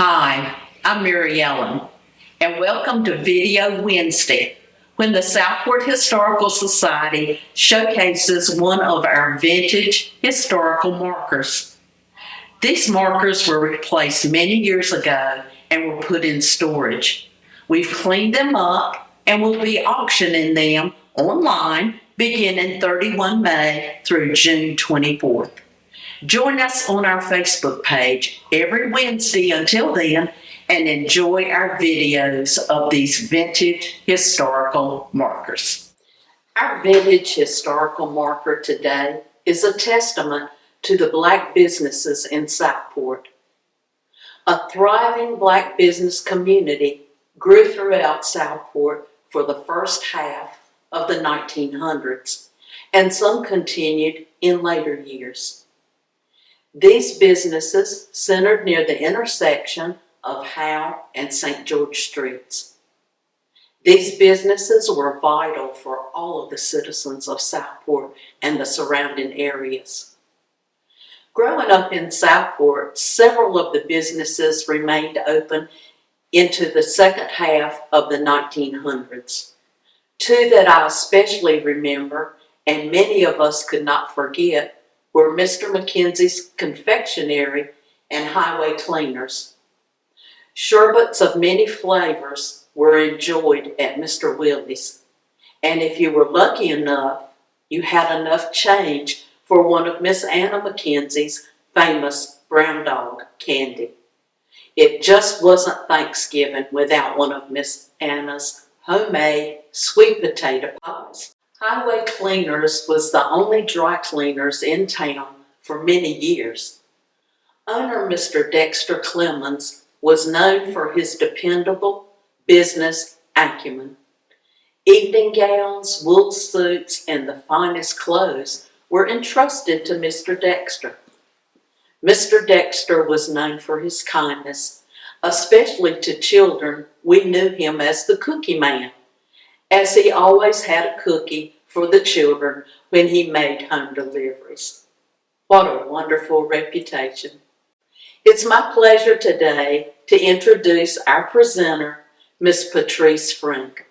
Hi, I'm Mary Ellen, and welcome to Video Wednesday, when the Southport Historical Society showcases one of our vintage historical markers. These markers were replaced many years ago and were put in storage. We've cleaned them up and will be auctioning them online beginning 31 May through June 24th. Join us on our Facebook page every Wednesday until then and enjoy our videos of these vintage historical markers. Our vintage historical marker today is a testament to the Black businesses in Southport. A thriving Black business community grew throughout Southport for the first half of the 1900s, and some continued in later years. These businesses centered near the intersection of Howe and St. George Streets. These businesses were vital for all of the citizens of Southport and the surrounding areas. Growing up in Southport, several of the businesses remained open into the second half of the 1900s. Two that I especially remember, and many of us could not forget, were Mr. McKenzie's Confectionery and Highway Cleaners. Sherbets of many flavors were enjoyed at Mr. Willie's, and if you were lucky enough, you had enough change for one of Miss Anna McKenzie's famous brown dog candy. It just wasn't Thanksgiving without one of Miss Anna's homemade sweet potato pies. Highway Cleaners was the only dry cleaners in town for many years. Owner Mr. Dexter Clemens was known for his dependable business acumen. Evening gowns, wool suits, and the finest clothes were entrusted to Mr. Dexter. Mr. Dexter was known for his kindness, especially to children. We knew him as the Cookie Man, as he always had a cookie for the children when he made home deliveries. What a wonderful reputation. It's my pleasure today to introduce our presenter, Miss Patrice Frink.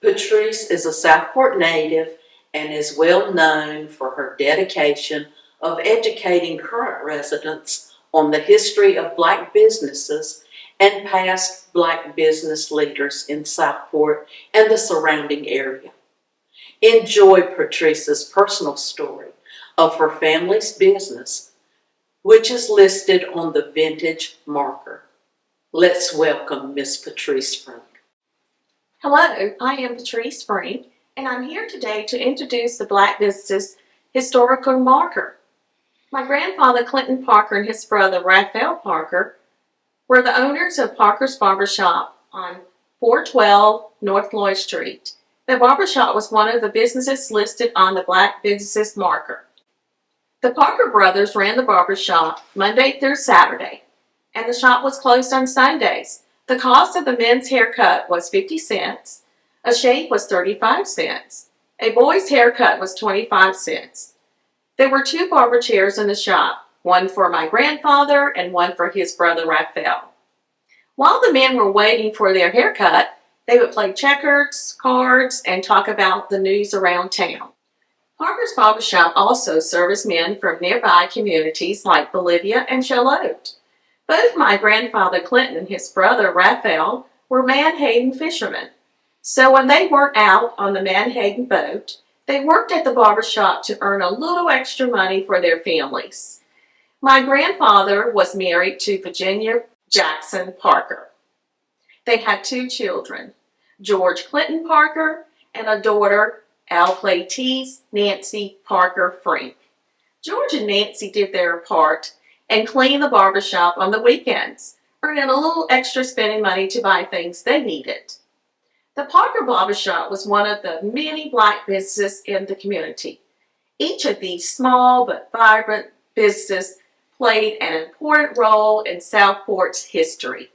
Patrice is a Southport native and is well known for her dedication of educating current residents on the history of Black businesses and past Black business leaders in Southport and the surrounding area. Enjoy Patrice's personal story of her family's business, which is listed on the vintage marker. Let's welcome Miss Patrice Frink. Hello, I am Patrice Frink, and I'm here today to introduce the Black business historical marker. My grandfather Clinton Parker and his brother Raphael Parker were the owners of Parker's Barbershop on 412 North Lloyd Street. The barbershop was one of the businesses listed on the Black businesses marker. The Parker brothers ran the barbershop Monday through Saturday, and the shop was closed on Sundays. The cost of the men's haircut was 50 cents, a shave was 35 cents, a boy's haircut was 25 cents. There were two barber chairs in the shop, one for my grandfather and one for his brother Raphael. While the men were waiting for their haircut, they would play checkers, cards, and talk about the news around town. Parker's Barbershop also serviced men from nearby communities like Bolivia and Charlotte. Both my grandfather Clinton and his brother Raphael were Manhattan fishermen. So when they weren't out on the Manhattan boat, they worked at the barbershop to earn a little extra money for their families. My grandfather was married to Virginia Jackson Parker. They had two children, George Clinton Parker and a daughter, Al Claytees Nancy Parker Frink. George and Nancy did their part and cleaned the barbershop on the weekends, earning a little extra spending money to buy things they needed. The Parker Barbershop was one of the many Black businesses in the community. Each of these small but vibrant businesses played an important role in Southport's history.